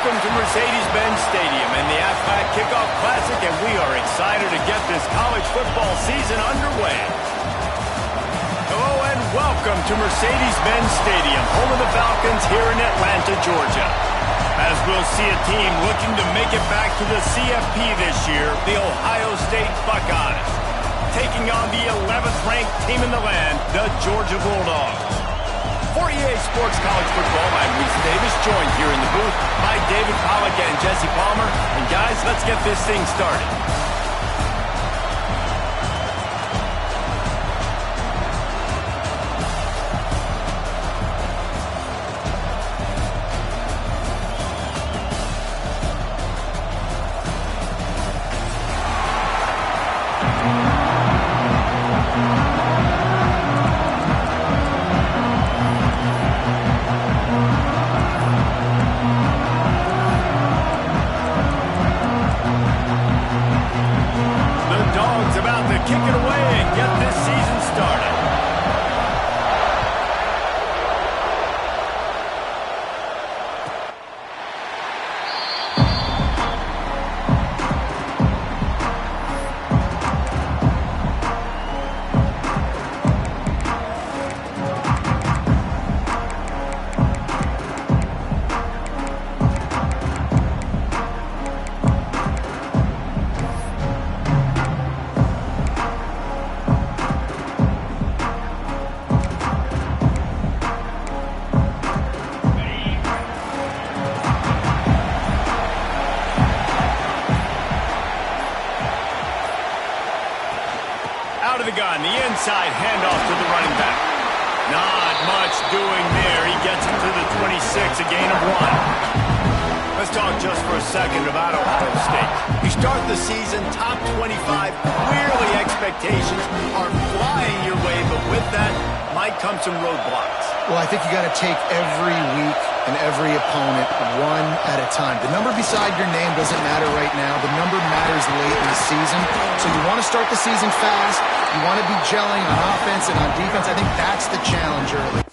Welcome to Mercedes-Benz Stadium and the Aflac Kickoff Classic, and we are excited to get this college football season underway. Hello and welcome to Mercedes-Benz Stadium, home of the Falcons here in Atlanta, Georgia. As we'll see a team looking to make it back to the CFP this year, the Ohio State Buckeyes, taking on the 11th ranked team in the land, the Georgia Bulldogs. For EA Sports College Football, I'm Reese Davis, joined here in the booth by David Pollack and Jesse Palmer. And guys, let's get this thing started. Kick it away and get this season started. Out of the gun, the inside handoff to the running back. Not much doing there. He gets it to the 26, a gain of 1. Let's talk just for a second about Ohio State. You start the season top 25. Clearly expectations are flying your way, but with that might come some roadblocks. Well, I think you got to take every week and every opponent one at a time. The number beside your name doesn't matter right now. The number matters late in the season. So you want to start the season fast. You want to be gelling on offense and on defense. I think that's the challenge early.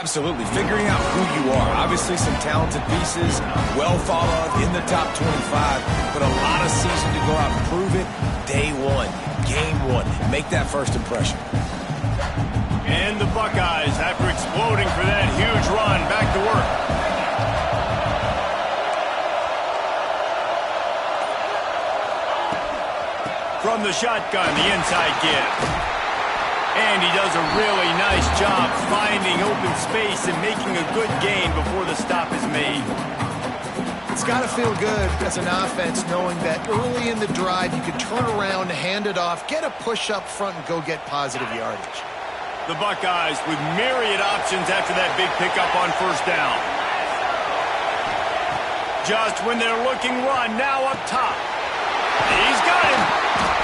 Absolutely. Figuring out who you are. Obviously some talented pieces, well thought of in the top 25, but a lot of season to go out and prove it. Day one, game one. Make that first impression. And the Buckeyes, after exploding for that huge run, back to work. From the shotgun, the inside give. And he does a really nice job finding open space and making a good gain before the stop is made. It's got to feel good as an offense knowing that early in the drive you can turn around, hand it off, get a push up front, and go get positive yardage. The Buckeyes with myriad options after that big pickup on first down. Just when they're looking run, now up top. He's got him.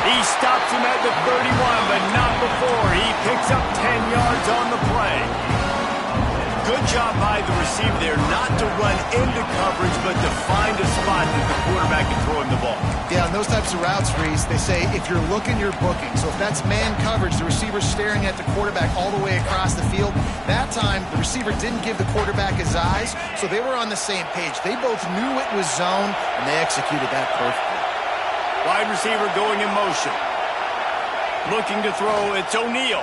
He stops him at the 31, but not before. He picks up 10 yards on the play. Good job by the receiver there not to run into coverage, but to find a spot that the quarterback can throw him the ball. Yeah, on those types of routes, Reese, they say if you're looking, you're booking. So if that's man coverage, the receiver's staring at the quarterback all the way across the field. That time, the receiver didn't give the quarterback his eyes, so they were on the same page. They both knew it was zone, and they executed that perfectly. Wide receiver going in motion. Looking to throw, it's O'Neal.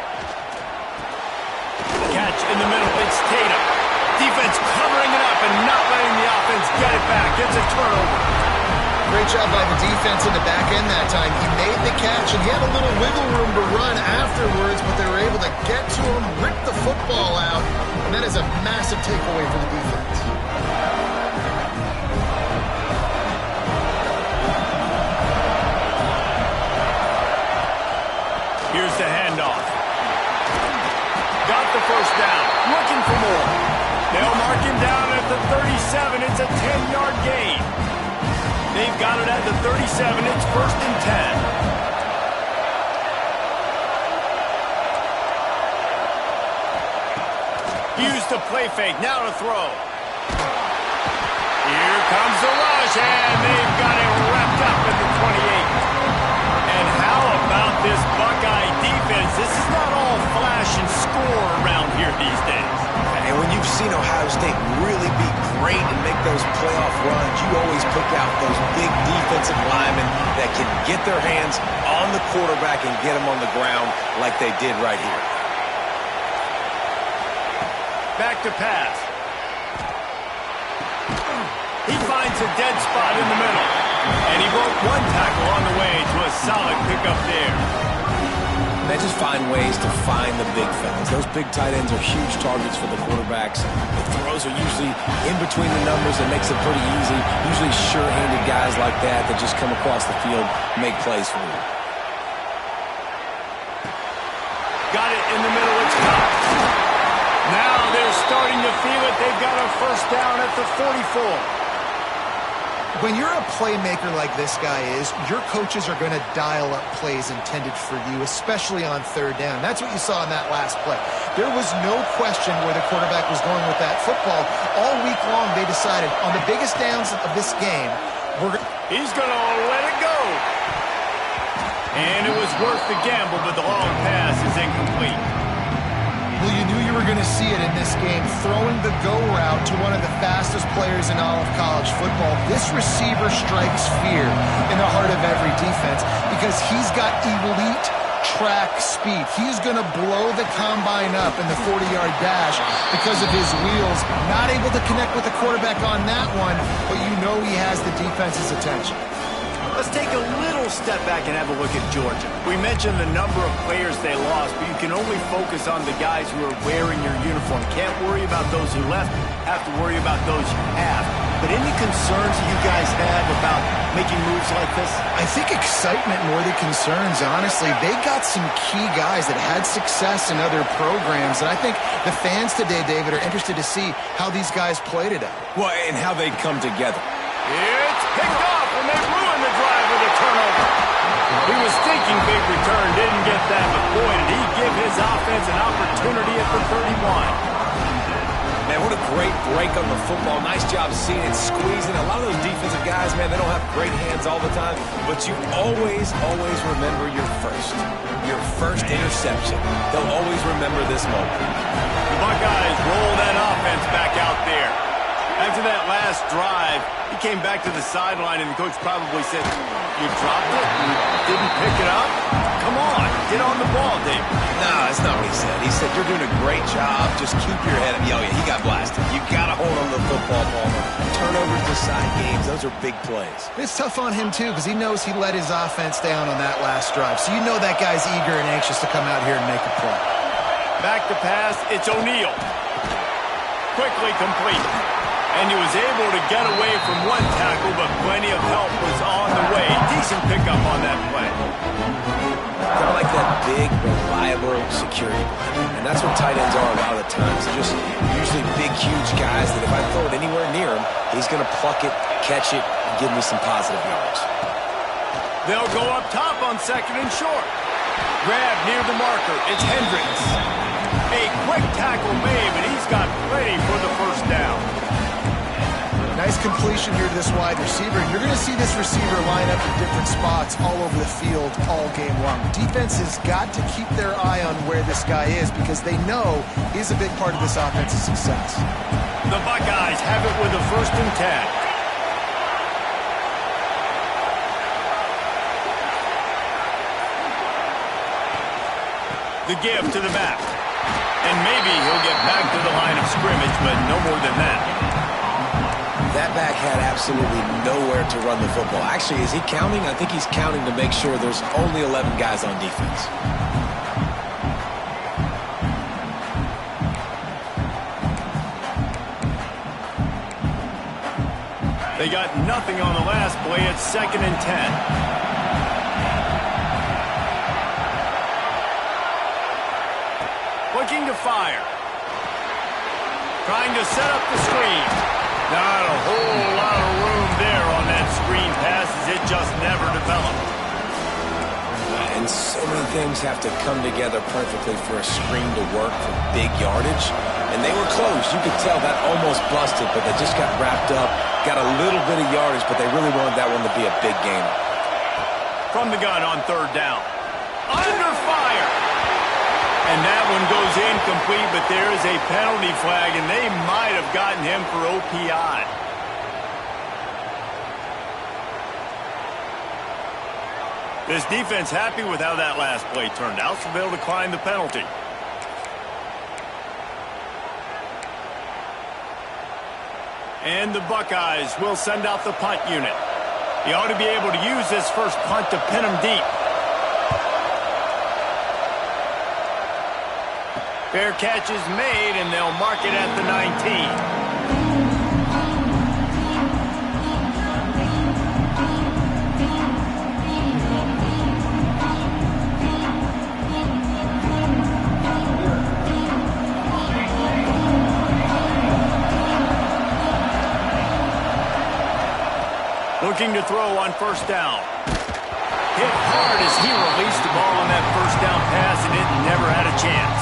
Catch in the middle, it's Tatum. Defense covering it up and not letting the offense get it back. It's a turnover. Great job by the defense in the back end that time. He made the catch, and he had a little wiggle room to run afterwards, but they were able to get to him, rip the football out, and that is a massive takeaway for the defense. Here's the handoff. Got the first down. Looking for more. They'll mark him down at the 37. It's a 10-yard gain. They've got it at the 37. It's 1st and 10. Used the play fake. Now to throw. Here comes the rush, and they've got it wrapped up at the 28. And how about this Buckeye defense? This is not all flash and score around here these days. And when you've seen Ohio State really be great and make those playoff runs, you always pick out those big defensive linemen that can get their hands on the quarterback and get him on the ground like they did right here. Back to pass. He finds a dead spot in the middle. And he broke one tackle on the way to a solid pickup there. They just find ways to find the big fellas. Those big tight ends are huge targets for the quarterbacks. The throws are usually in between the numbers. It makes it pretty easy. Usually sure-handed guys like that just come across the field, make plays for you. Got it in the middle. It's caught. Now they're starting to feel it. They've got a 1st down at the 44. When you're a playmaker like this guy is, your coaches are going to dial up plays intended for you, especially on 3rd down. That's what you saw in that last play. There was no question where the quarterback was going with that football. All week long, they decided on the biggest downs of this game, he's going to let it go. And it was worth the gamble, but the long pass is incomplete. Well, you knew you were going to see it in this game, throwing the go route to one of the fastest players in all of college football. This receiver strikes fear in the heart of every defense because he's got elite track speed. He's going to blow the combine up in the 40-yard dash because of his wheels. Not able to connect with the quarterback on that one, but you know he has the defense's attention. Let's take a little step back and have a look at Georgia. We mentioned the number of players they lost, but you can only focus on the guys who are wearing your uniform. Can't worry about those who left, have to worry about those you have. But any concerns you guys have about making moves like this? I think excitement more than concerns, honestly. They got some key guys that had success in other programs, and I think the fans today, David, are interested to see how these guys play today. Well, and how they come together. It's picked off, and they ruined the drive with a turnover. He was thinking big return, didn't get that, but boy, did he give his offense an opportunity at the 31. Man, what a great break on the football. Nice job seeing it, squeezing. A lot of those defensive guys, man, they don't have great hands all the time, but you always remember your first interception. They'll always remember this moment. The Buckeyes roll that offense back out there. After that last drive, he came back to the sideline, and the coach probably said, you dropped it? You didn't pick it up? Come on, get on the ball, Dave. No, that's not what he said. He said, you're doing a great job. Just keep your head up. Oh, yeah, he got blasted. You got to hold on to the football, Palmer. Turnovers decide games. Those are big plays. It's tough on him, too, because he knows he let his offense down on that last drive. So you know that guy's eager and anxious to come out here and make a play. Back to pass. It's O'Neal. Quickly complete. And he was able to get away from one tackle, but plenty of help was on the way. Decent pickup on that play. Kind of like that big, reliable security blanket. And that's what tight ends are a lot of the times. They're just usually big, huge guys that if I throw it anywhere near him, he's going to pluck it, catch it, and give me some positive yards. They'll go up top on 2nd and short. Grab near the marker. It's Hendricks. A quick tackle made, but he's got plenty for the 1st down. Nice completion here to this wide receiver. You're going to see this receiver line up in different spots all over the field all game long. Defense has got to keep their eye on where this guy is because they know he's a big part of this offense's success. The Buckeyes have it with a 1st and 10. The give to the back. And maybe he'll get back to the line of scrimmage, but no more than that. That back had absolutely nowhere to run the football. Actually, is he counting? I think he's counting to make sure there's only 11 guys on defense. They got nothing on the last play. It's 2nd and 10. Looking to fire. Trying to set up the screen. Not a whole lot of room there on that screen pass. it just never developed. And so many things have to come together perfectly for a screen to work for big yardage. And they were close. You could tell that almost busted, but they just got wrapped up, got a little bit of yardage, but they really wanted that one to be a big game. From the gun on third down. Under fire. And that one goes incomplete, but there is a penalty flag, and they might have gotten him for OPI. This defense happy with how that last play turned out, so they'll decline the penalty. And the Buckeyes will send out the punt unit. He ought to be able to use this first punt to pin him deep. Fair catch is made, and they'll mark it at the 19. Looking to throw on first down. Hit hard as he released the ball on that first down pass, and it never had a chance.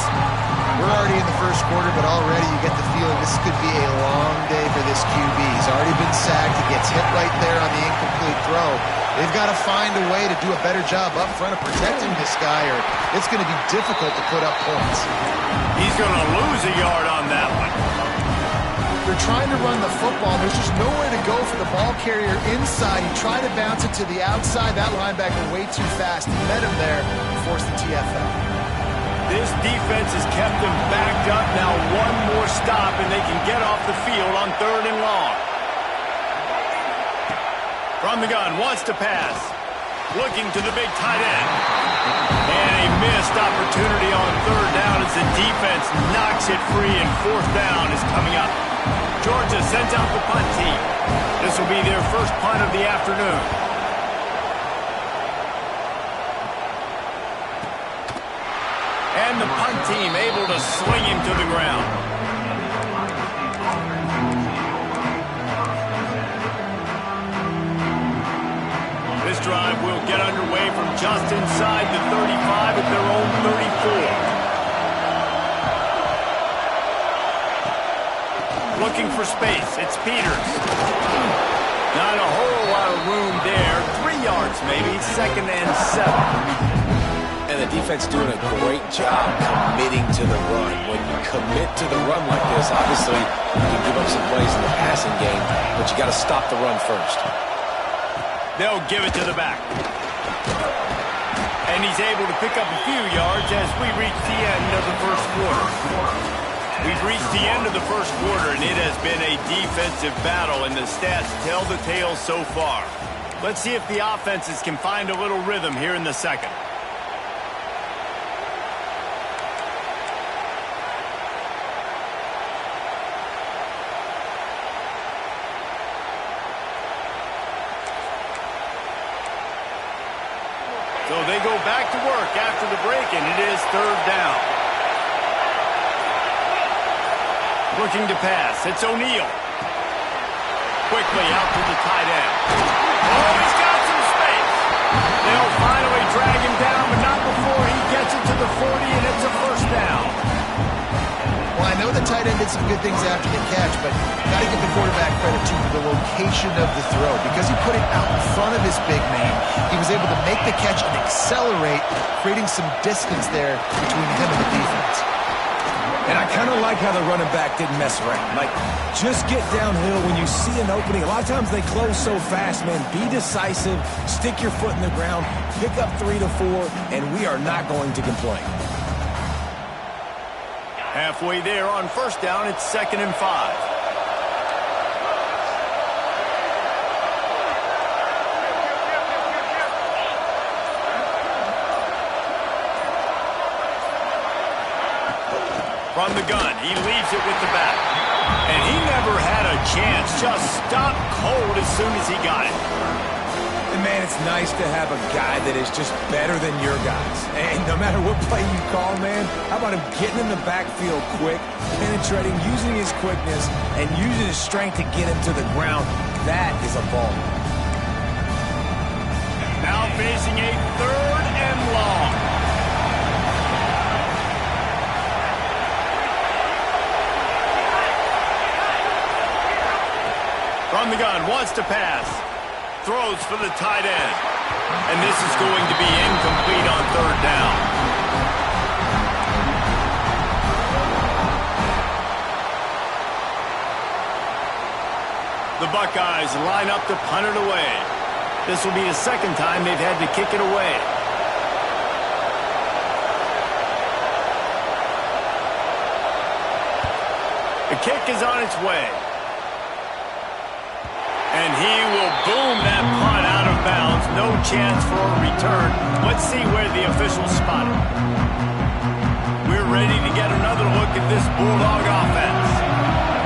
We're already in the first quarter, but already you get the feeling this could be a long day for this QB. He's already been sacked. He gets hit right there on the incomplete throw. They've got to find a way to do a better job up front of protecting this guy, or it's going to be difficult to put up points. He's going to lose a yard on that one. They're trying to run the football. There's just nowhere to go for the ball carrier inside. He tried to bounce it to the outside. That linebacker way too fast. He met him there and forced the TFL. This defense has kept them backed up. Now one more stop, and they can get off the field on third and long. From the gun, wants to pass. Looking to the big tight end. And a missed opportunity on third down as the defense knocks it free, and fourth down is coming up. Georgia sends out the punt team. This will be their first punt of the afternoon. And the punt team able to swing him to the ground. This drive will get underway from just inside the 35 at their own 34. Looking for space. It's Peters. Not a whole lot of room there. 3 yards maybe. Second and 7. And the defense doing a great job committing to the run. When you commit to the run like this, obviously you can give up some plays in the passing game, but you got to stop the run first. They'll give it to the back. And he's able to pick up a few yards as we reach the end of the first quarter. We've reached the end of the first quarter, and it has been a defensive battle, and the stats tell the tale so far. Let's see if the offenses can find a little rhythm here in the second. So they go back to work after the break, and it is third down. Looking to pass. It's O'Neal. Quickly out to the tight end. Oh, he's got some space. They'll finally drag him down, but not before he gets it to the 40, and it's a first down. Well, I know the tight end did some good things after the catch, but got to give the quarterback credit to the location of the throw. Because he put it out in front of his big man, he was able to make the catch and accelerate, creating some distance there between him and the defense. And I kind of like how the running back didn't mess around. Like, just get downhill when you see an opening. A lot of times they close so fast, man. Be decisive, stick your foot in the ground, pick up 3 to 4, and we are not going to complain. Halfway there on first down, it's 2nd and 5. From the gun, he leaves it with the back. And he never had a chance, just stopped cold as soon as he got it. And man, it's nice to have a guy that is just better than your guys. And no matter what play you call, man, how about him getting in the backfield quick, penetrating, using his quickness, and using his strength to get him to the ground? That is a ball. facing a 3rd and long. From the gun, wants to pass. Throws for the tight end. And this is going to be incomplete on 3rd down. The Buckeyes line up to punt it away. This will be the 2nd time they've had to kick it away. The kick is on its way. And he will boom that punt out of bounds. No chance for a return. Let's see where the officials spot it. We're ready to get another look at this Bulldog offense.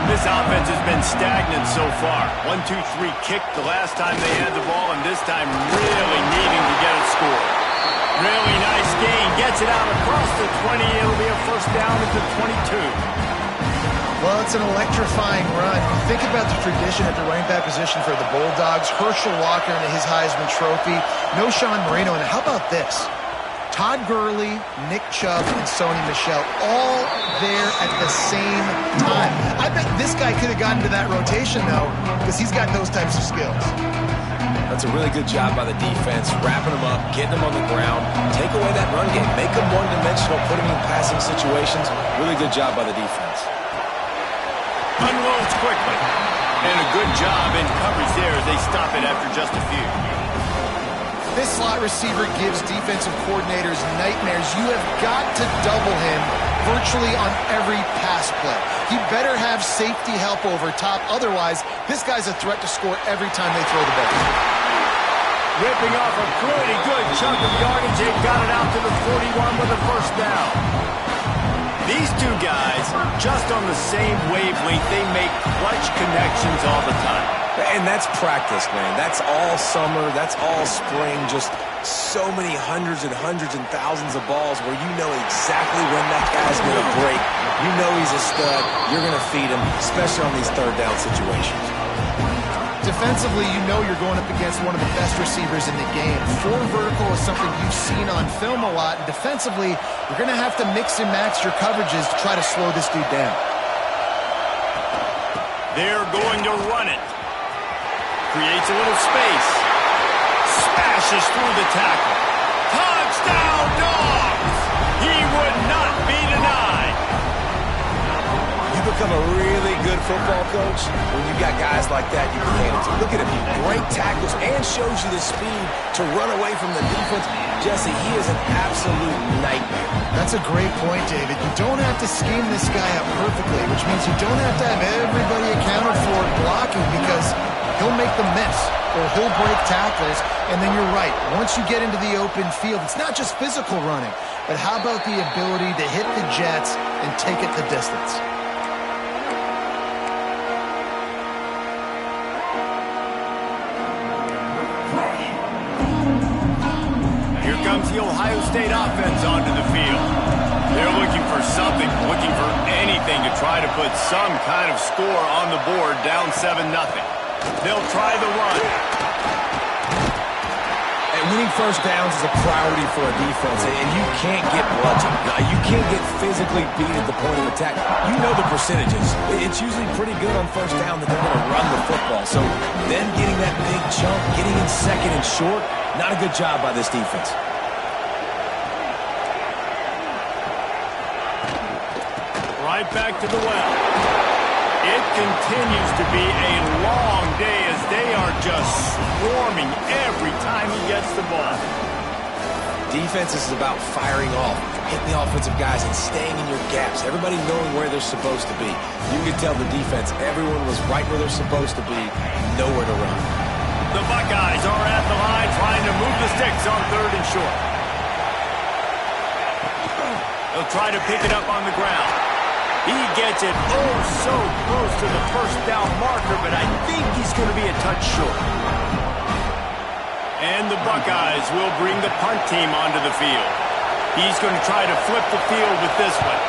This offense has been stagnant so far. 1-2-3 kick the last time they had the ball, and this time really needing to get a score. Really nice gain. Gets it out across the 20. It'll be a 1st down at the 22. Well, it's an electrifying run. Think about the tradition at the running back position for the Bulldogs. Herschel Walker and his Heisman Trophy. No Sean Marino. And how about this? Todd Gurley, Nick Chubb, and Sony Michel all there at the same time. I bet this guy could have gotten to that rotation, though, because he's got those types of skills. That's a really good job by the defense, wrapping them up, getting them on the ground, take away that run game, make them one-dimensional, put them in passing situations. Really good job by the defense. Unloads quickly. And a good job in coverage there as they stop it after just a few. This slot receiver gives defensive coordinators nightmares. You have got to double him virtually on every pass play. He better have safety help over top. Otherwise, this guy's a threat to score every time they throw the ball. Ripping off a pretty good chunk of yardage. They got it out to the 41 with a 1st down. These two guys, just on the same wavelength, they make clutch connections all the time. And that's practice, man. That's all summer. That's all spring. Just so many hundreds and thousands of balls where you know exactly when that guy's going to break. You know he's a stud. You're going to feed him, especially on these 3rd down situations. Defensively, you know you're going up against one of the best receivers in the game. 4 vertical is something you've seen on film a lot. And defensively, you're going to have to mix and match your coverages to try to slow this dude down. They're going to run it. Creates a little space. Smashes through the tackle. Touchdown, Dogs! He would not be denied. You become a really good football coach when you got guys like that you can hand it to. Look at him. He break tackles and shows you the speed to run away from the defense. Jesse, he is an absolute nightmare. That's a great point, David. You don't have to scheme this guy up perfectly, which means you don't have to have everybody accounted for blocking because he'll make them miss or he'll break tackles. And then you're right. Once you get into the open field, it's not just physical running, but how about the ability to hit the jets and take it the distance? Here comes the Ohio State offense onto the field. They're looking for something, looking for anything to try to put some kind of score on the board, down 7-0. They'll try the run. And winning 1st downs is a priority for a defense, and you can't get bludgeoned. You can't get physically beat at the point of attack. You know the percentages. It's usually pretty good on 1st down that they're going to run the football. So them getting that big chunk, getting in 2nd and short, not a good job by this defense. Right back to the well. It continues to be a long day as they are just swarming every time he gets the ball. Defense is about firing off, hitting the offensive guys and staying in your gaps. Everybody knowing where they're supposed to be. You can tell the defense, everyone was right where they're supposed to be, nowhere to run. The Buckeyes are at the line trying to move the sticks on 3rd and short. They'll try to pick it up on the ground. He gets it so close to the 1st down marker, but I think he's going to be a touch short. And the Buckeyes will bring the punt team onto the field. He's going to try to flip the field with this one.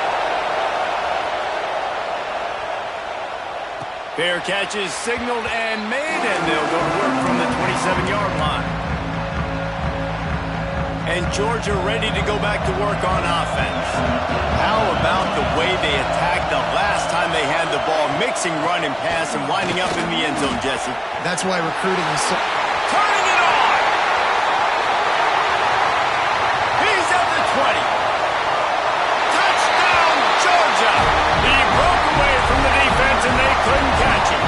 Fair catch is signaled and made, and they'll go to work from the 27-yard line. And Georgia ready to go back to work on offense. How about the way they attacked the last time they had the ball, mixing run and pass and winding up in the end zone, Jesse? That's why recruiting is so... Turning it on! He's at the 20. Touchdown, Georgia! He broke away from the defense and they couldn't catch him.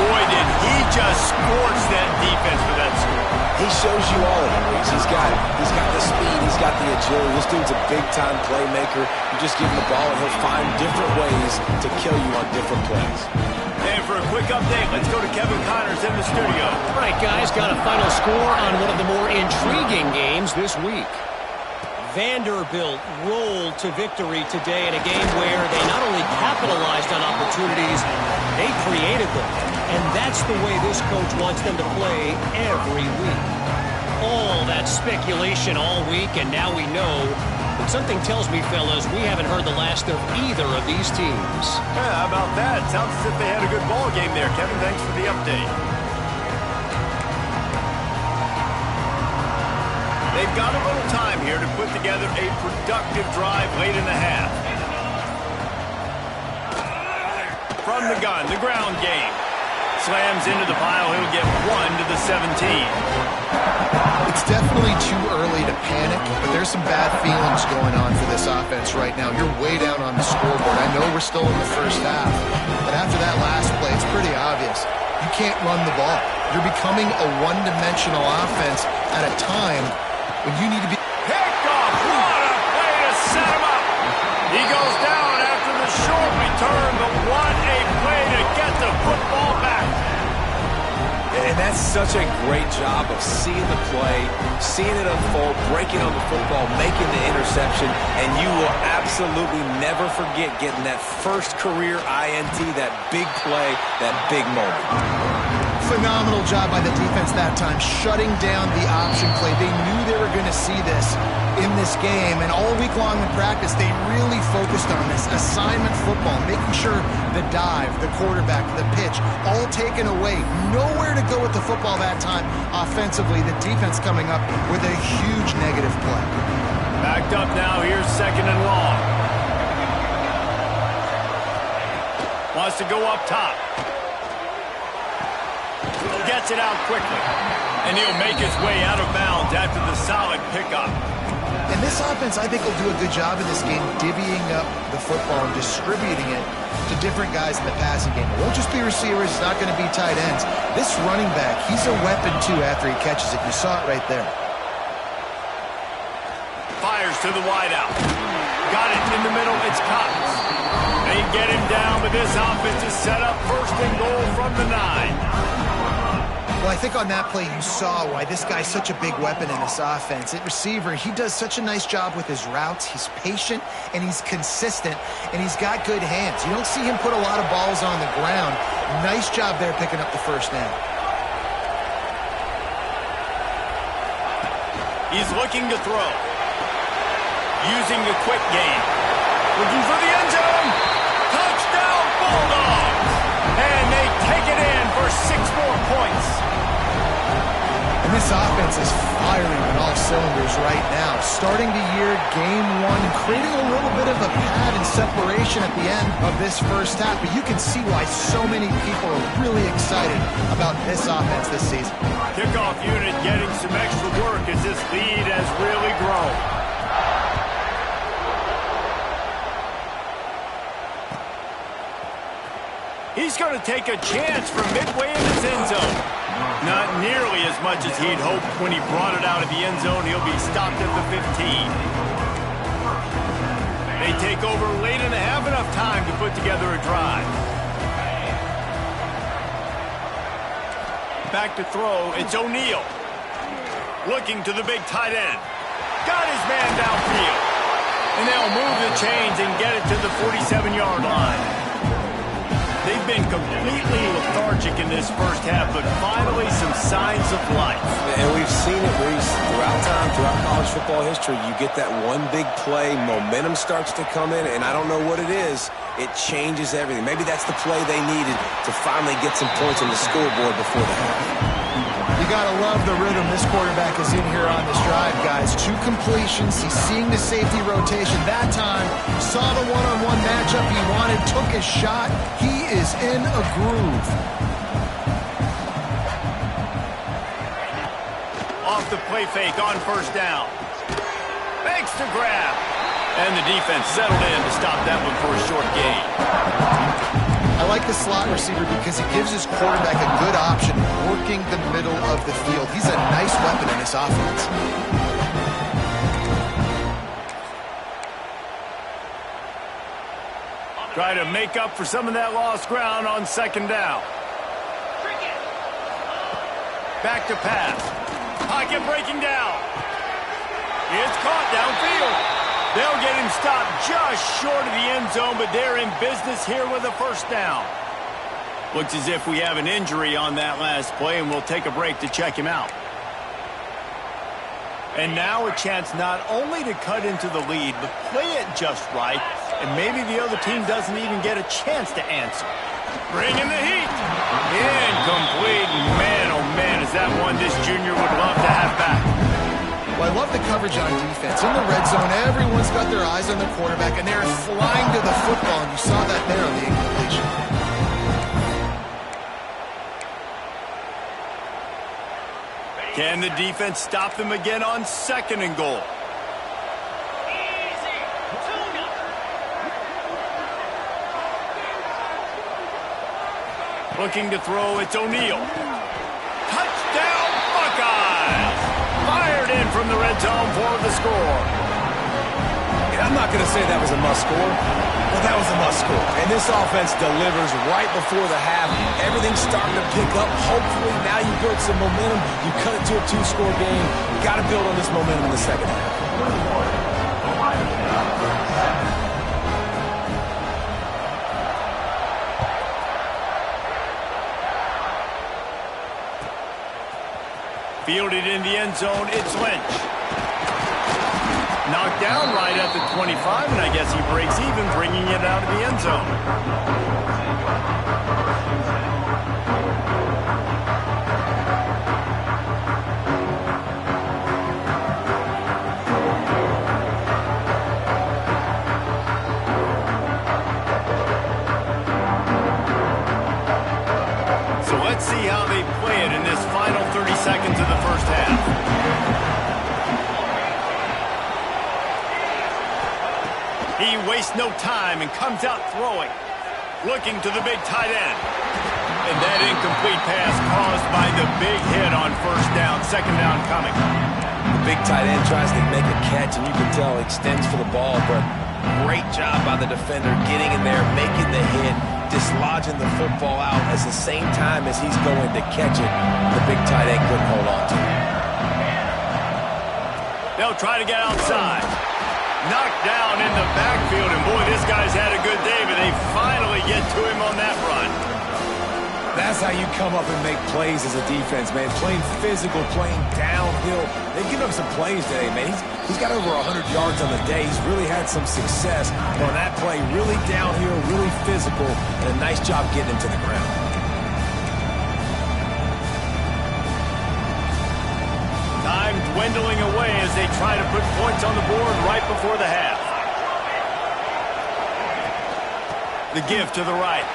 Boy, did he just scorch that defense for that score. He shows you all of it, Reese. He's got the speed, he's got the agility. This dude's a big-time playmaker. You just give him the ball, and he'll find different ways to kill you on different plays. And for a quick update, let's go to Kevin Connors in the studio. All right, guys, got a final score on one of the more intriguing games this week. Vanderbilt rolled to victory today in a game where they not only capitalized on opportunities, they created them. And that's the way this coach wants them to play every week. All that speculation all week, and now we know. But something tells me, fellas, we haven't heard the last of either of these teams. Yeah, how about that? Sounds as if they had a good ball game there. Kevin, thanks for the update. They've got a little time here to put together a productive drive late in the half. From the gun, the ground game. Slams into the pile. He'll get 1 to the 17. It's definitely too early to panic, but there's some bad feelings going on for this offense right now. You're way down on the scoreboard. I know we're still in the first half, but after that last play, it's pretty obvious. You can't run the ball. You're becoming a one-dimensional offense at a time when you need to be... Pick off! What a play to set him up! He goes down after the short return, but what a play to get the football back! And that's such a great job of seeing the play, seeing it unfold, breaking on the football, making the interception, and you will absolutely never forget getting that first career INT, that big play, that big moment. Phenomenal job by the defense that time, shutting down the option play. They knew they were going to see this in this game, and all week long in practice, they really focused on this assignment football, making sure the dive, the quarterback, the pitch, all taken away. Nowhere to go with the football that time offensively. The defense coming up with a huge negative play. Backed up now. Here's 2nd and long. Wants to go up top. Gets it out quickly. And he'll make his way out of bounds after the solid pickup. And this offense, I think, will do a good job in this game divvying up the football and distributing it to different guys in the passing game. It won't just be receivers. It's not going to be tight ends. This running back, he's a weapon, too, after he catches it. You saw it right there. Fires to the wideout. Got it in the middle. It's Cox. They get him down, but this offense is set up 1st and goal from the 9. Well, I think on that play you saw why this guy's such a big weapon in this offense. At receiver, he does such a nice job with his routes. He's patient, and he's consistent, and he's got good hands. You don't see him put a lot of balls on the ground. Nice job there picking up the 1st down. He's looking to throw. Using the quick game. Looking for the end zone. Touchdown, Bulldogs! And they take it in for 6 more points. And this offense is firing on all cylinders right now. Starting the year, game 1, creating a little bit of a pad and separation at the end of this first half. But you can see why so many people are really excited about this offense this season. Kickoff unit getting some extra work as this lead has really grown. He's going to take a chance from midway in his end zone. Not nearly as much as he'd hoped when he brought it out of the end zone. He'll be stopped at the 15. They take over late and have enough time to put together a drive. Back to throw, it's O'Neal. Looking to the big tight end. Got his man downfield. And they'll move the chains and get it to the 47-yard line. They've been completely lethargic in this first half, but finally some signs of life. And we've seen it, Reese, throughout time, throughout college football history. You get that one big play, momentum starts to come in, and I don't know what it is. It changes everything. Maybe that's the play they needed to finally get some points on the scoreboard before the half. You got to love the rhythm this quarterback is in here on this drive, guys. 2 completions. He's seeing the safety rotation. That time, saw the one-on-one matchup he wanted, took his shot. He is in a groove. Off the play fake on first down. Fakes to grab. And the defense settled in to stop that one for a short gain. I like the slot receiver because he gives his quarterback a good option working the middle of the field. He's a nice weapon in this offense. Try to make up for some of that lost ground on second down. Back to pass. Pocket breaking down. It's caught downfield. They'll get him stopped just short of the end zone, but they're in business here with a first down. Looks as if we have an injury on that last play, and we'll take a break to check him out. And now a chance not only to cut into the lead, but play it just right, and maybe the other team doesn't even get a chance to answer. Bringing the heat. Incomplete. Man, oh man, is that one this junior would love to have back. Well, I love the coverage on defense. In the red zone, everyone's got their eyes on the quarterback, and they're flying to the football, and you saw that there on the incompletion. Can the defense stop them again on second and goal? Looking to throw, it's O'Neal. Touchdown, Buckeyes! Fired in from the red zone for the score. And I'm not going to say that was a must-score, but that was a must-score. And this offense delivers right before the half. Everything's starting to pick up. Hopefully, now you build some momentum. You cut it to a 2-score game. You got to build on this momentum in the second half. Fielded in the end zone, it's Lynch. Knocked down right at the 25, and I guess he breaks even, bringing it out of the end zone. So let's see how they play it in this final 30 seconds of the first half. He wastes no time and comes out throwing. Looking to the big tight end. And that incomplete pass caused by the big hit on first down, second down coming. The big tight end tries to make a catch, and you can tell he extends for the ball, but great job by the defender getting in there, making the hit, dislodging the football out at the same time as he's going to catch it. The big tight end couldn't hold on to it. They'll try to get outside. Knocked down in the backfield, and boy, this guy's had a good day, but they finally get to him on that run. That's how you come up and make plays as a defense, man. Playing physical, playing downhill. They've given him some plays today, man. He's got over 100 yards on the day. He's really had some success on that play. Really downhill, really physical, and a nice job getting him to the ground. Time dwindling away as they try to put points on the board right before the half. The give to the right.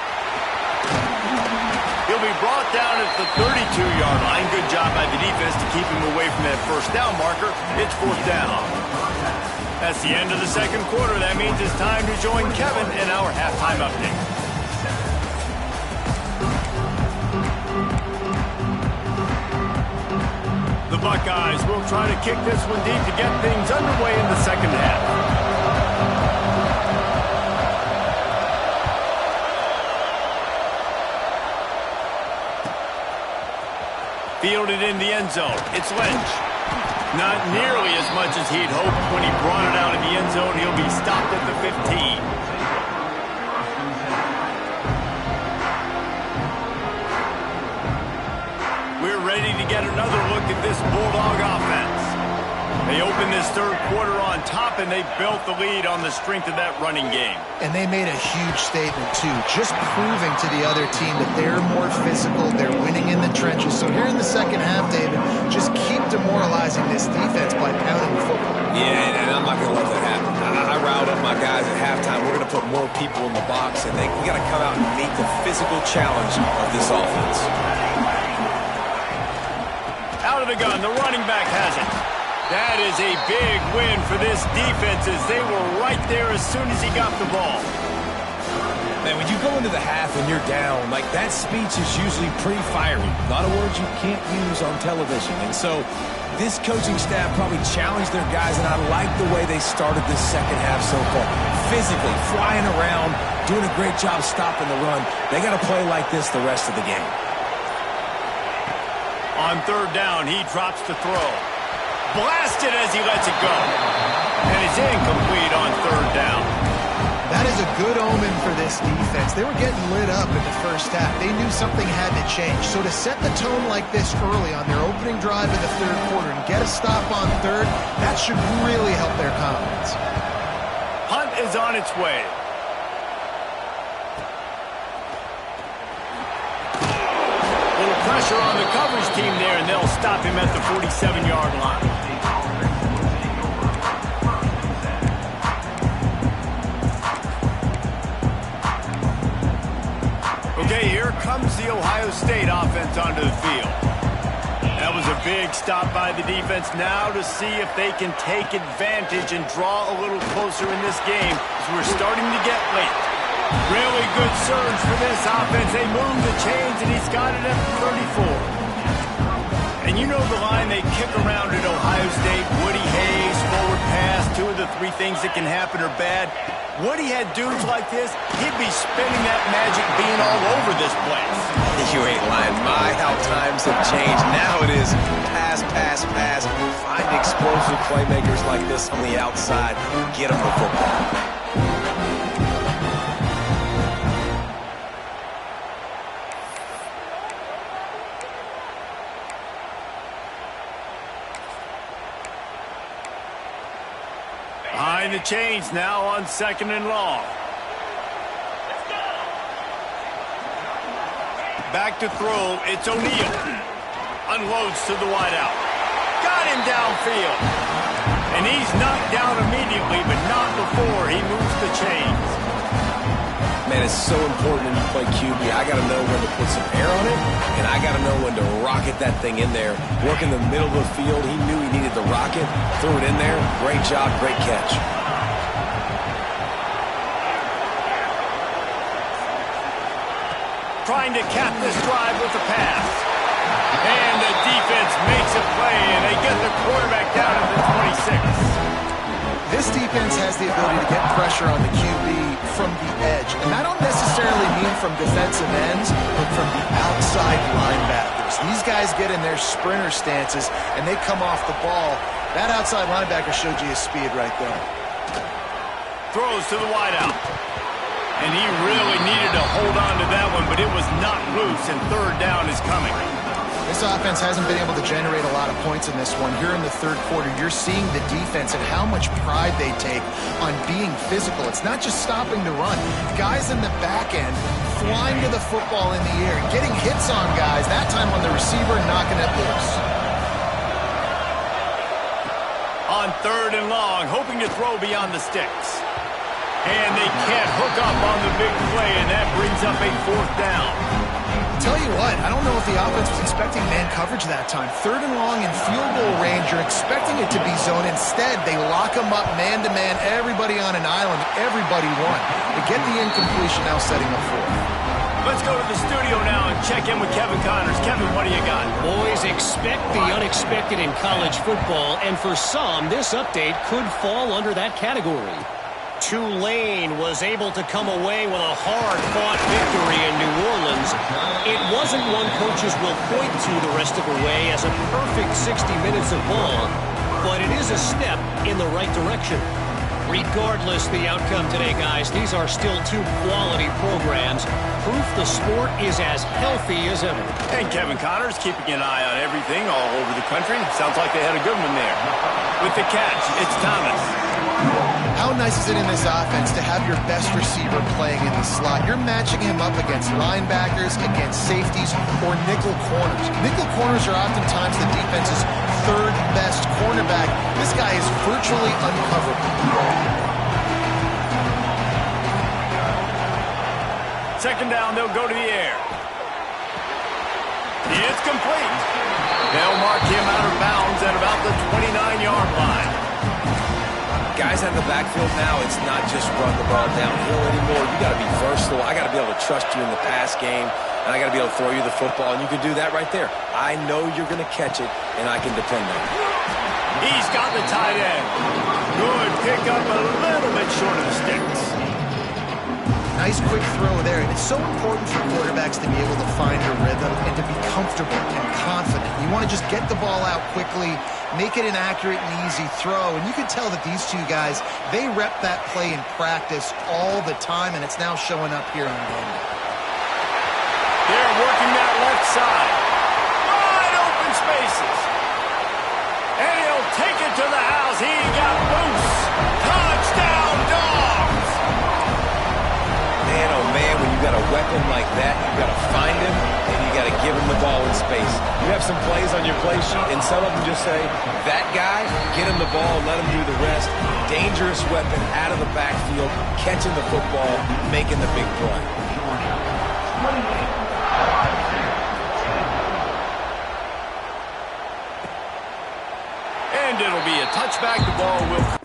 He'll be brought down at the 32-yard line. Good job by the defense to keep him away from that first down marker. It's fourth down. That's the end of the second quarter. That means it's time to join Kevin in our halftime update. The Buckeyes will try to kick this one deep to get things underway in the second half. Fielded in the end zone. It's Lynch. Not nearly as much as he'd hoped when he brought it out of the end zone. He'll be stopped at the 15. We're ready to get another look at this Bulldog offense. They opened this third quarter on top, and they built the lead on the strength of that running game. And they made a huge statement, too, just proving to the other team that they're more physical, they're winning in the trenches. So here in the second half, David, just keep demoralizing this defense by pounding the football. Yeah, and I'm not going to let that happen. I riled up my guys at halftime. We're going to put more people in the box, and we got to come out and meet the physical challenge of this offense. Out of the gun, the running back has it. That is a big win for this defense as they were right there as soon as he got the ball. Man, when you go into the half and you're down, like that speech is usually pretty fiery. A lot of words you can't use on television. And so this coaching staff probably challenged their guys, and I like the way they started this second half so far. Physically, flying around, doing a great job stopping the run. They got to play like this the rest of the game. On third down, he drops to throw. Blasted as he lets it go. And it's incomplete on third down. That is a good omen for this defense. They were getting lit up in the first half. They knew something had to change. So to set the tone like this early on their opening drive in the third quarter and get a stop on third, that should really help their confidence. Hunt is on its way. Little pressure on the coverage team there, and they'll stop him at the 47-yard line. Okay, here comes the Ohio State offense onto the field. That was a big stop by the defense now to see if they can take advantage and draw a little closer in this game as we're starting to get late. Really good surge for this offense. They move the chains, and he's got it at the 34. And you know the line they kick around at Ohio State. Woody Hayes, forward pass, 2 of the 3 things that can happen are bad. Woody had dudes like this, he'd be spinning that magic bean all over this place. You ain't lying. My, how times have changed. Now it is pass, pass, pass. Find explosive playmakers like this on the outside. Get them the football. Behind the chains now on 2nd and long. Back to throw, it's O'Neal. Unloads to the wideout. Got him downfield. And he's knocked down immediately, but not before he moves the chains. Man, it's so important when you play QB. I got to know when to put some air on it, and I got to know when to rocket that thing in there. Work in the middle of the field. He knew he needed the rocket. Threw it in there. Great job, great catch. Trying to cap this drive with a pass. And the defense makes a play, and they get the quarterback down at the 26. This defense has the ability to get pressure on the QB from the edge. And I don't necessarily mean from defensive ends, but from the outside linebackers. These guys get in their sprinter stances, and they come off the ball. That outside linebacker showed you his speed right there. Throws to the wideout. And he really needed to hold on to that one, but it was not loose, and third down is coming. This offense hasn't been able to generate a lot of points in this one. Here in the third quarter, you're seeing the defense and how much pride they take on being physical. It's not just stopping the run. Guys in the back end flying to the football in the air, getting hits on guys, that time on the receiver, knocking it loose. On 3rd and long, hoping to throw beyond the sticks. And they can't hook up on the big play, and that brings up a 4th down. Tell you what, I don't know if the offense was expecting man coverage that time. 3rd and long in field goal range, you're expecting it to be zone. Instead, they lock them up man-to-man, everybody on an island, everybody won. They get the incompletion, now setting up 4th. Let's go to the studio now and check in with Kevin Connors. Kevin, what do you got? Boys, expect the unexpected in college football, and for some, this update could fall under that category. Tulane was able to come away with a hard-fought victory in New Orleans. It wasn't one coaches will point to the rest of the way as a perfect 60 minutes of ball, but it is a step in the right direction. Regardless the outcome today, guys, these are still two quality programs. Proof the sport is as healthy as ever. And Kevin Connors keeping an eye on everything all over the country. Sounds like they had a good one there. With the catch, it's Thomas. How nice is it in this offense to have your best receiver playing in the slot? You're matching him up against linebackers, against safeties, or nickel corners. Nickel corners are oftentimes the defense's third best cornerback. This guy is virtually uncoverable. Second down, they'll go to the air. It's complete. They'll mark him out of bounds at about the 29-yard line. Guys out of the backfield now, it's not just run the ball downhill anymore. You got to be versatile. I got to be able to trust you in the pass game, and I got to be able to throw you the football, and you can do that right there. I know you're going to catch it, and I can depend on it. He's got the tight end. Good pickup, a little bit short of the sticks. Nice quick throw there, and it's so important for quarterbacks to be able to find a rhythm and to be comfortable and confident. You want to just get the ball out quickly, make it an accurate and easy throw, and you can tell that these two guys, they rep that play in practice all the time, and it's now showing up here on game day. They're working that left side. Wide open spaces. And he'll take it to the house. He got loose. Touchdown, Dogs! Man, oh man, when you got a weapon like that, you got to find him, and you got to give him the ball in space. You have some plays on your play sheet, and some of them just say, that guy, get him the ball, let him do the rest. Dangerous weapon out of the backfield, catching the football, making the big play. And it'll be a touchback. The ball will...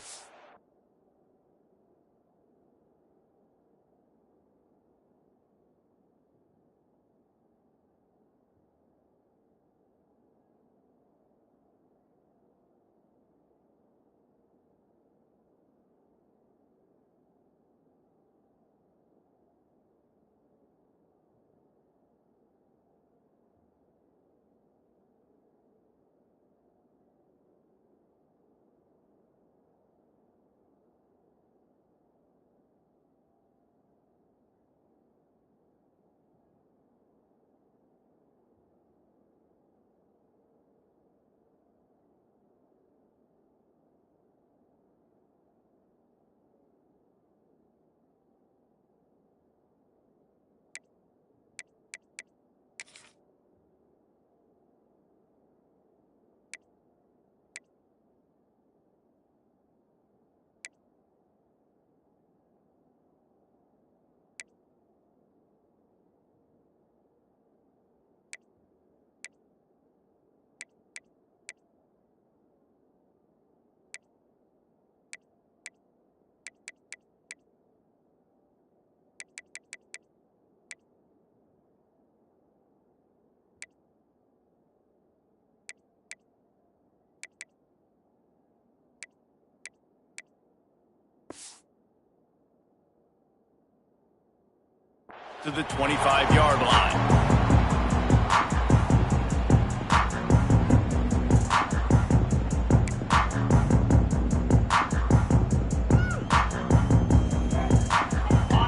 to the 25-yard line.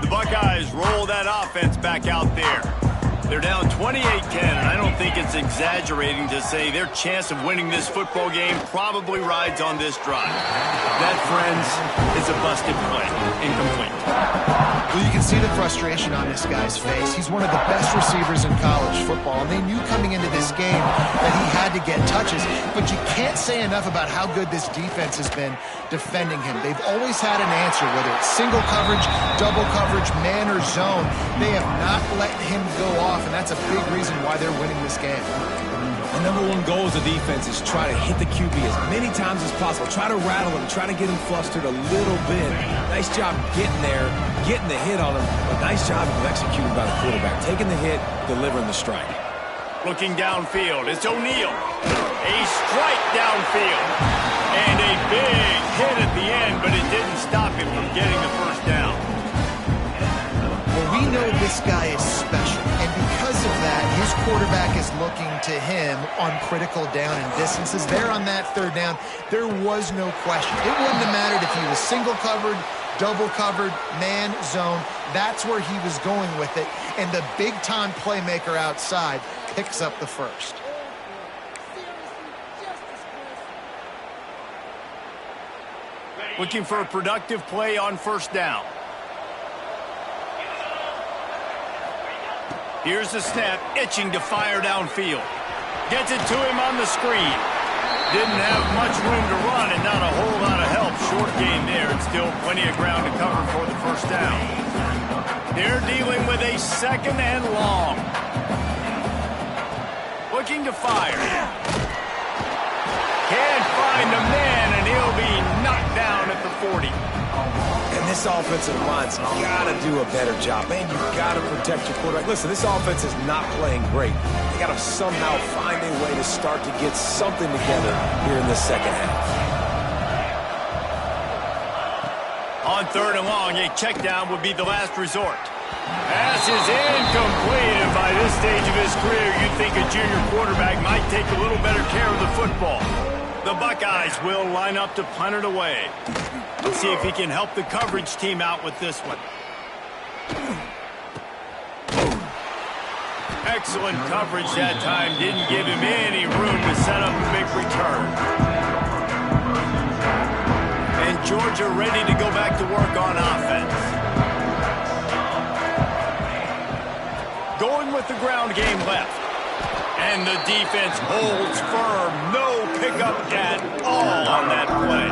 The Buckeyes roll that offense back out there. They're down 28-10, and I don't think it's exaggerating to say their chance of winning this football game probably rides on this drive. That, friends, is a busted play. Incomplete. Well, you can see the frustration on this guy's face. He's one of the best receivers in college football, and they knew coming into this game that he had to get touches, but you can't say enough about how good this defense has been defending him. They've always had an answer, whether it's single coverage, double coverage, man or zone. They have not let him go off, and that's a big reason why they're winning this game. The number one goal as a defense is try to hit the QB as many times as possible. Try to rattle him, try to get him flustered a little bit. Nice job getting there, getting the hit on him, but nice job of executing by the quarterback. Taking the hit, delivering the strike. Looking downfield, it's O'Neal. A strike downfield. And a big hit at the end, but it didn't stop him from getting the first down. Well, we know this guy is special, and because of that, his quarterback is looking to him on critical down and distances. There on that third down, there was no question. It wouldn't have mattered if he was single covered, double covered, man zone. That's where he was going with it. And the big-time playmaker outside picks up the first. Looking for a productive play on first down. Here's the snap, itching to fire downfield. Gets it to him on the screen. Didn't have much room to run and not a whole lot of help. Short game there, and still plenty of ground to cover for the first down. They're dealing with a second and long. Looking to fire. Can't find a man, and he'll be knocked down at the 40. And this offensive line's got to do a better job. Man, you've got to protect your quarterback. Listen, this offense is not playing great. They got to somehow find a way to start to get something together here in the second half. On third and long, a check down would be the last resort. Pass is incomplete, and by this stage of his career, you'd think a junior quarterback might take a little better care of the football. The Buckeyes will line up to punt it away. Let's see if he can help the coverage team out with this one. Excellent coverage that time. Didn't give him any room to set up a big return. And Georgia ready to go back to work on offense. Going with the ground game left. And the defense holds firm. No pickup at all on that play.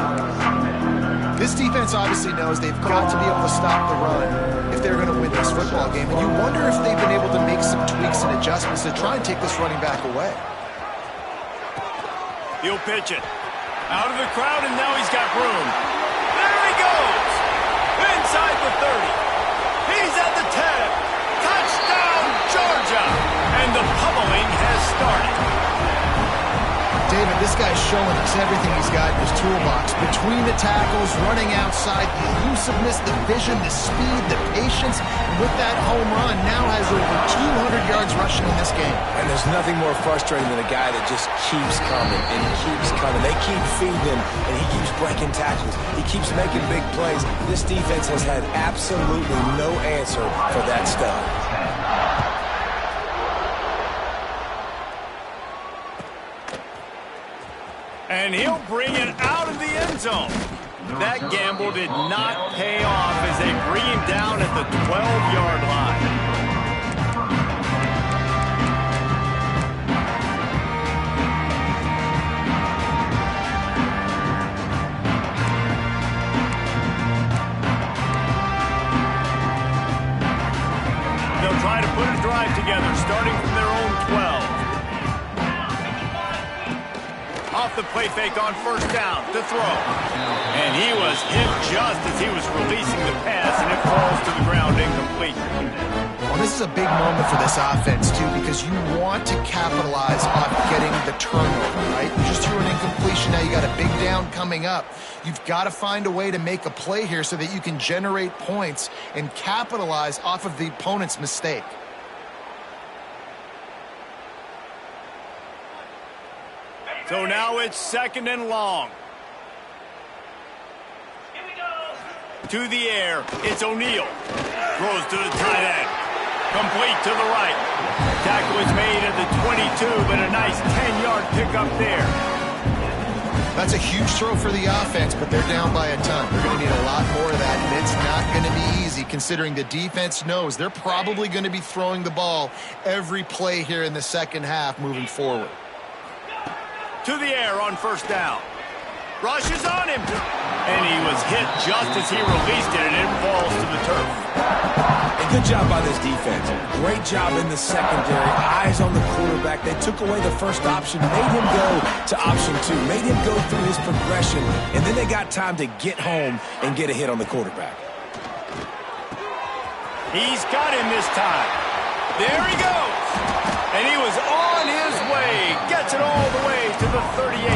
This defense obviously knows they've got to be able to stop the run if they're going to win this football game. And you wonder if they've been able to make some tweaks and adjustments to try and take this running back away. He'll pitch it. Out of the crowd, and now he's got room. There he goes! Inside the 30. He's at the 10. Touchdown, Georgia! And the pummeling has started. David, this guy's showing us everything he's got in his toolbox. Between the tackles, running outside, the elusiveness, the vision, the speed, the patience. And with that home run, now has over 200 yards rushing in this game. And there's nothing more frustrating than a guy that just keeps coming and keeps coming. They keep feeding him, and he keeps breaking tackles. He keeps making big plays. This defense has had absolutely no answer for that stuff. And he'll bring it out of the end zone. That gamble did not pay off as they bring him down at the 12-yard line. They'll try to put a drive together, starting from their own 12. Off the play fake on first down to throw. And he was hit just as he was releasing the pass, and it falls to the ground incomplete. Well, this is a big moment for this offense, too, because you want to capitalize on getting the turnover, right? You just threw an incompletion. Now you got a big down coming up. You've got to find a way to make a play here so that you can generate points and capitalize off of the opponent's mistake. So now it's second and long. Here we go. To the air, it's O'Neal. Throws to the tight end. Complete to the right. Tackle is made at the 22, but a nice 10-yard pickup there. That's a huge throw for the offense, but they're down by a ton. They're going to need a lot more of that, and it's not going to be easy considering the defense knows they're probably going to be throwing the ball every play here in the second half moving forward. To the air on first down. Rushes on him. And he was hit just as he released it, and it falls to the turf. A good job by this defense. Great job in the secondary. Eyes on the quarterback. They took away the first option, made him go to option 2, made him go through his progression, and then they got time to get home and get a hit on the quarterback. He's got him this time. There he goes. And he was on his way. Gets it all the way to the 38.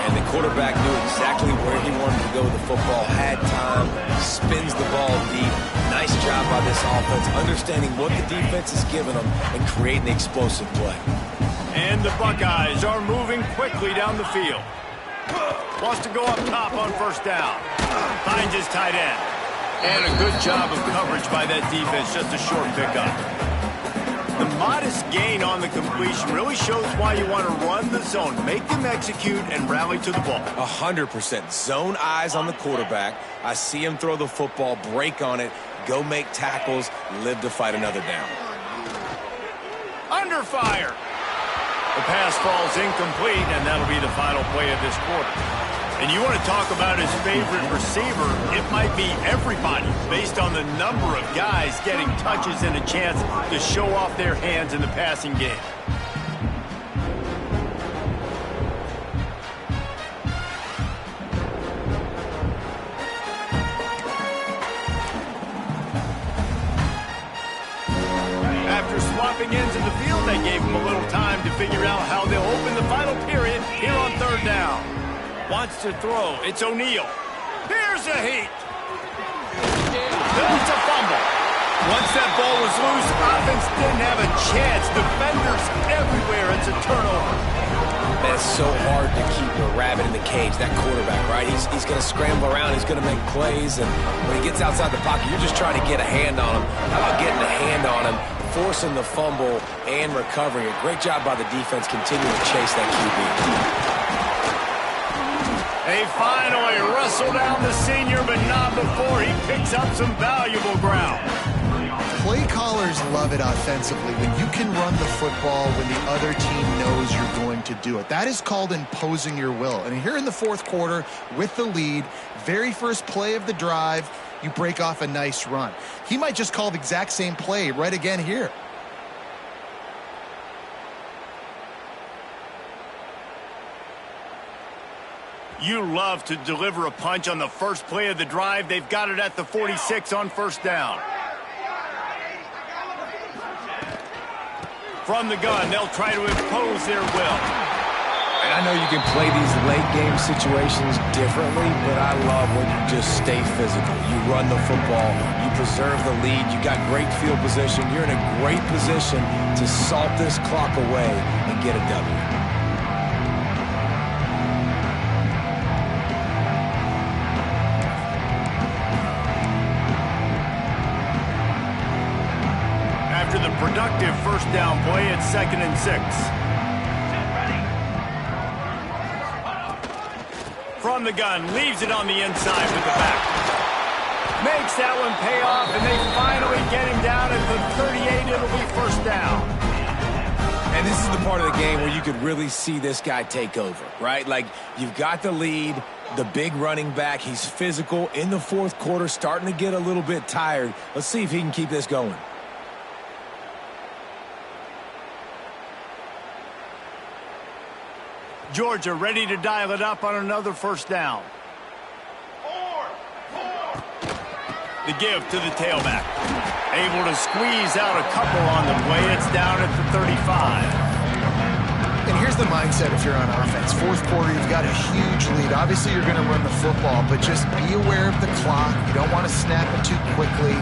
And the quarterback knew exactly where he wanted to go with the football, had time, spins the ball deep. Nice job by this offense, understanding what the defense is giving them and creating the explosive play. And the Buckeyes are moving quickly down the field. Wants to go up top on first down. Finds his tight end. And a good job of coverage by that defense. Just a short pickup. The modest gain on the completion really shows why you want to run the zone. Make them execute and rally to the ball. 100%. Zone eyes on the quarterback. I see him throw the football, break on it, go make tackles, live to fight another down. Under fire. The pass falls incomplete, and that'll be the final play of this quarter. And you want to talk about his favorite receiver, it might be everybody based on the number of guys getting touches and a chance to show off their hands in the passing game. After swapping ends in the field, they gave him a little time to figure out how they'll open the final period here on third down. Wants to throw. It's O'Neal. Here's a heat. There's a fumble. Once that ball was loose, offense didn't have a chance. Defenders everywhere. It's a turnover. Man, it's so hard to keep a rabbit in the cage, that quarterback, right? He's going to scramble around. He's going to make plays. And when he gets outside the pocket, you're just trying to get a hand on him. How about getting a hand on him, forcing the fumble, and recovering? A great job by the defense continuing to chase that QB. They finally wrestle down the senior, but not before he picks up some valuable ground. Play callers love it offensively when you can run the football when the other team knows you're going to do it. That is called imposing your will. And here in the fourth quarter, with the lead, very first play of the drive, you break off a nice run. He might just call the exact same play right again here. You love to deliver a punch on the first play of the drive. They've got it at the 46 on first down. From the gun, they'll try to impose their will. And I know you can play these late game situations differently, but I love when you just stay physical. You run the football, you preserve the lead, you got great field position. You're in a great position to salt this clock away and get a W. After the productive first down play, it's 2nd and 6. From the gun, leaves it on the inside with the back. Makes that one pay off, and they finally get him down at the 38. It'll be first down. And this is the part of the game where you could really see this guy take over, right? Like, you've got the lead, the big running back. He's physical in the fourth quarter, starting to get a little bit tired. Let's see if he can keep this going. Georgia ready to dial it up on another first down. The give to the tailback. Able to squeeze out a couple on the play. It's down at the 35. And here's the mindset if you're on offense. Fourth quarter, you've got a huge lead. Obviously, you're going to run the football, but just be aware of the clock. You don't want to snap it too quickly.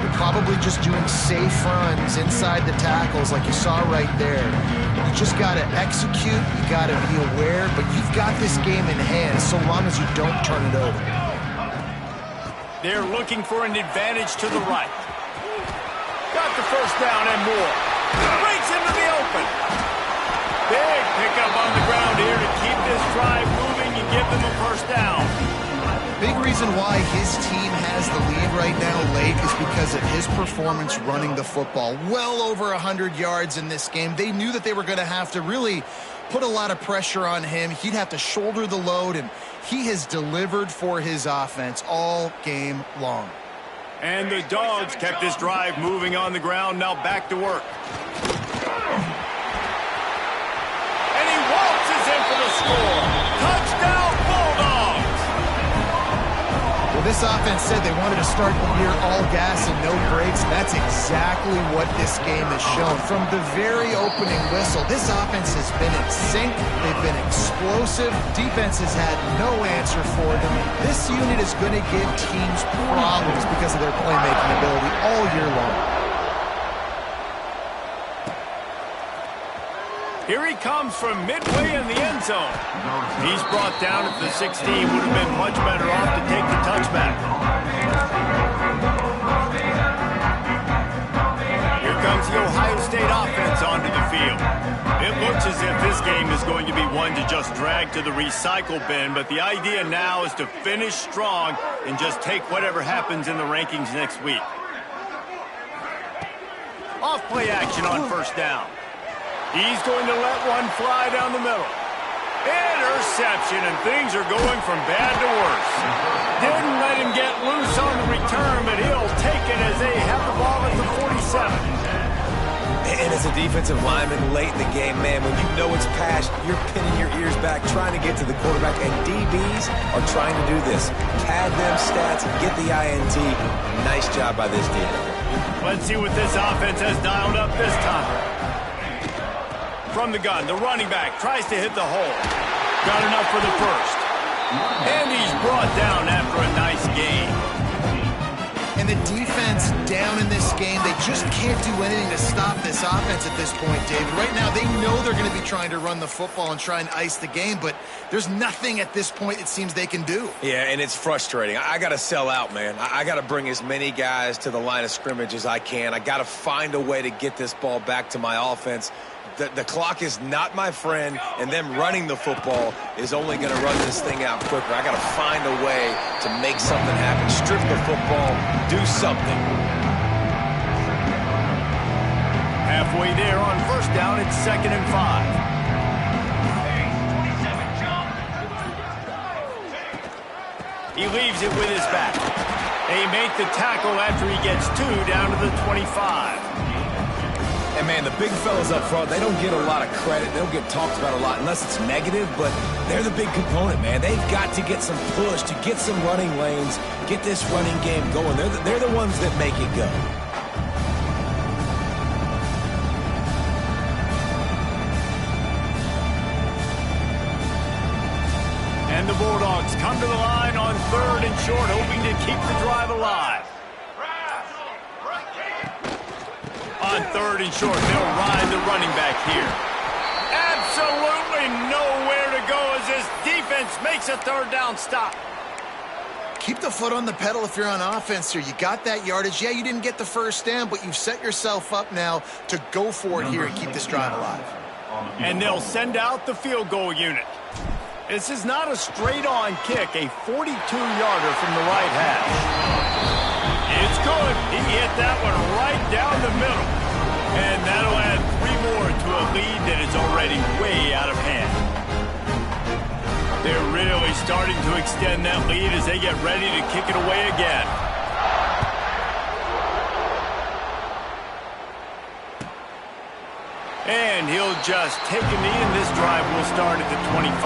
You're probably just doing safe runs inside the tackles like you saw right there. You just got to execute. You got to be aware, but you've got this game in hand so long as you don't turn it over. They're looking for an advantage to the right. Got the first down and more. Breaks into the open. Big pickup on the ground here to keep this drive moving and give them a first down. Big reason why his team has the lead right now late is because of his performance running the football. Well over 100 yards in this game. They knew that they were going to have to really put a lot of pressure on him. He'd have to shoulder the load, and he has delivered for his offense all game long. And the Dogs kept this drive moving on the ground. Now back to work. And he waltzes in for the score. Touchdown, Bulldogs! Well, this offense said they wanted to start the year all gas and no brakes, and that's exactly what this game has shown. From the very opening whistle, this offense has been in sync. They've been explosive. Defense has had no answer for them. This unit is going to give teams problems because of their playmaking ability all year long. Here he comes from midway in the end zone. He's brought down at the 16. Would have been much better off to take the touchback. Here comes the Ohio State offense onto the field. It looks as if this game is going to be one to just drag to the recycle bin, but the idea now is to finish strong and just take whatever happens in the rankings next week. Off play action on first down. He's going to let one fly down the middle. Interception, and things are going from bad to worse. Didn't let him get loose on the return, but he'll take it as they have the ball at the 47. And as a defensive lineman late in the game, man, when you know it's past, you're pinning your ears back, trying to get to the quarterback, and DBs are trying to do this. Pad them stats, get the INT. Nice job by this team. Let's see what this offense has dialed up this time. From the gun, the running back tries to hit the hole. Got enough for the first. And he's brought down after a nice gain. And the defense down in this game, they just can't do anything to stop this offense at this point, David. Right now, they know they're going to be trying to run the football and try and ice the game, but there's nothing at this point it seems they can do. Yeah, and it's frustrating. I got to sell out, man. I got to bring as many guys to the line of scrimmage as I can. I got to find a way to get this ball back to my offense. The clock is not my friend, and them running the football is only going to run this thing out quicker. I got to find a way to make something happen. Strip the football, do something. Halfway there on first down, it's 2nd and 5. He leaves it with his back. They make the tackle after he gets 2 down to the 25. And, man, the big fellas up front, they don't get a lot of credit. They don't get talked about a lot unless it's negative, but they're the big component, man. They've got to get some push, to get some running lanes, get this running game going. They're the ones that make it go. And the Bulldogs come to the line on 3rd and short, hoping to keep the drive alive. On 3rd and short, they'll ride the running back here. Absolutely nowhere to go as this defense makes a 3rd down stop. Keep the foot on the pedal if you're on offense here. You got that yardage. Yeah, you didn't get the first down, but you've set yourself up now to go for it here and keep this drive alive. And they'll send out the field goal unit. This is not a straight-on kick, a 42-yarder from the right hash. It's good. He hit that one right down the middle. And that'll add 3 more to a lead that is already way out of hand. They're really starting to extend that lead as they get ready to kick it away again. And he'll just take a knee, and this drive will start at the 25.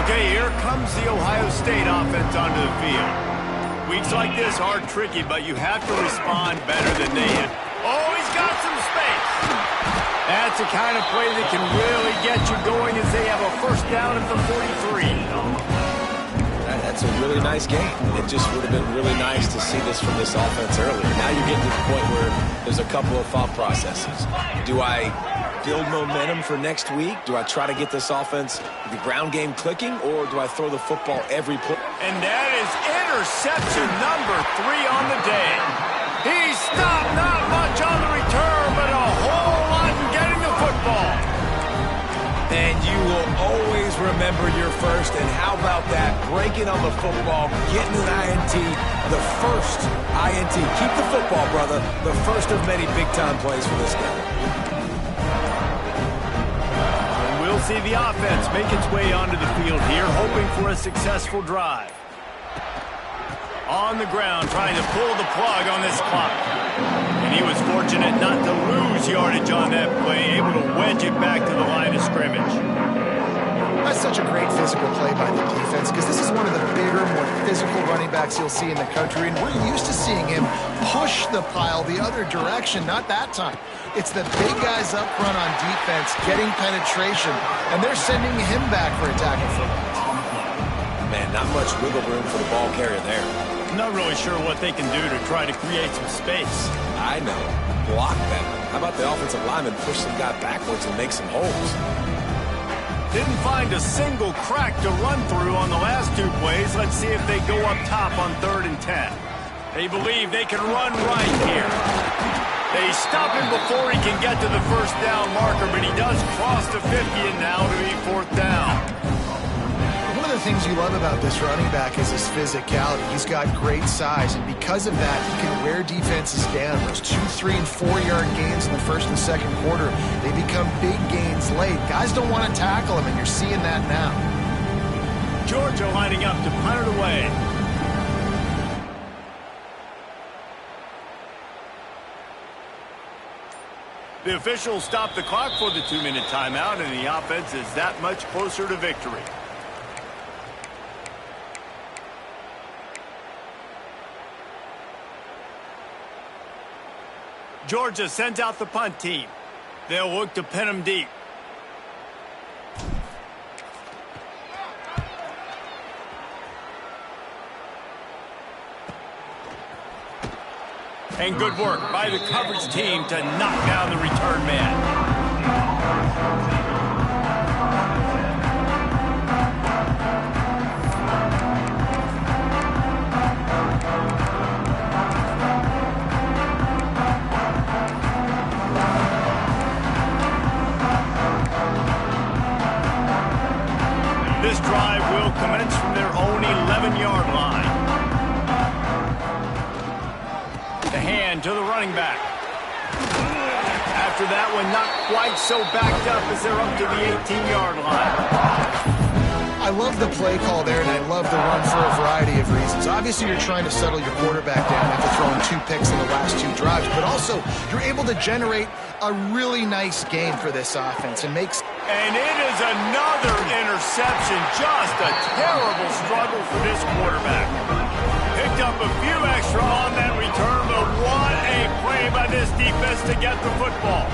Okay, here comes the Ohio State offense onto the field. Weeks like this are tricky, but you have to respond better than they have. Oh, he's got some space. That's the kind of play that can really get you going as they have a first down at the 43. That's a really nice game. It just would have been really nice to see this from this offense earlier. Now you're getting to the point where there's a couple of thought processes. Do I build momentum for next week? Do I try to get this offense, the ground game clicking, or do I throw the football every play? And that is interception number 3 on the day. He stopped not much on the return, but a whole lot in getting the football. And you will always remember your first, and how about that? Breaking on the football, getting an INT, the first INT. Keep the football, brother. The first of many big-time plays for this guy. We'll see the offense make its way onto the field here, hoping for a successful drive. On the ground, trying to pull the plug on this clock. And he was fortunate not to lose yardage on that play, able to wedge it back to the line of scrimmage. That's such a great physical play by the defense because this is one of the bigger, more physical running backs you'll see in the country, and we're used to seeing him push the pile the other direction. Not that time. It's the big guys up front on defense getting penetration, and they're sending him back for a tackle for loss. Man, not much wiggle room for the ball carrier there. I'm not really sure what they can do to try to create some space. I know. Block them. How about the offensive lineman push some guy backwards and make some holes? Didn't find a single crack to run through on the last 2 plays. Let's see if they go up top on 3rd and 10. They believe they can run right here. They stop him before he can get to the first down marker, but he does cross the 50 and now to be 4th down. One of the things you love about this running back is his physicality. He's got great size, and because of that, he can wear defenses down. Those 2, 3, and 4-yard gains in the first and second quarter, they become big gains late. Guys don't want to tackle him, and you're seeing that now. Georgia lining up to punt it away. The officials stop the clock for the 2-minute timeout, and the offense is that much closer to victory. Georgia sends out the punt team. They'll look to pin them deep. And good work by the coverage team to knock down the return man. This drive will commence from their own 11-yard line. The hand to the running back. After that one, not quite so backed up as they're up to the 18-yard line. I love the play call there, and I love the run for a variety of reasons. Obviously, you're trying to settle your quarterback down after throwing 2 picks in the last 2 drives, but also you're able to generate a really nice game for this offense and makes. And it is another interception. Just a terrible struggle for this quarterback. Picked up a few extra on that return, but what a play by this defense to get the football.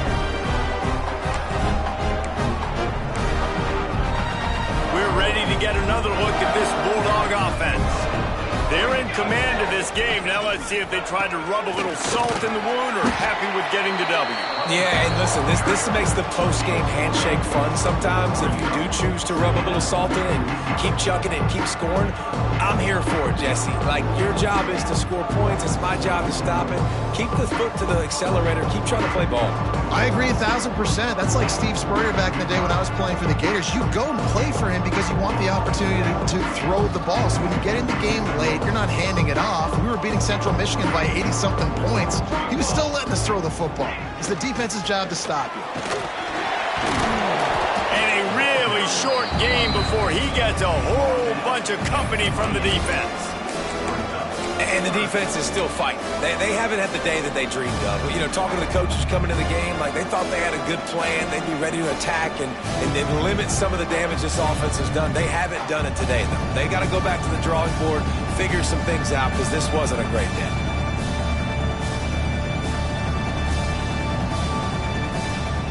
We're ready to get another look at this Bulldog offense. They're in command of this game. Now let's see if they try to rub a little salt in the wound or happy with getting the W. Yeah, and listen, this makes the post-game handshake fun sometimes. If you do choose to rub a little salt in and keep chucking it and keep scoring, I'm here for it, Jesse. Like, your job is to score points. It's my job to stop it. Keep the foot to the accelerator. Keep trying to play ball. I agree 1,000%. That's like Steve Spurrier back in the day when I was playing for the Gators. You go and play for him because you want the opportunity to throw the ball. So when you get in the game late, you're not handing it off. We were beating Central Michigan by 80-something points. He was still letting us throw the football. It's the defense's job to stop you. And a really short game before he gets a whole bunch of company from the defense. And the defense is still fighting. They haven't had the day that they dreamed of. You know, talking to the coaches coming into the game, like they thought they had a good plan. They'd be ready to attack and then limit some of the damage this offense has done. They haven't done it today, though. They got to go back to the drawing board, figure some things out, because this wasn't a great day.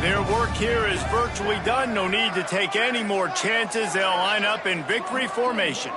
Their work here is virtually done. No need to take any more chances. They'll line up in victory formation.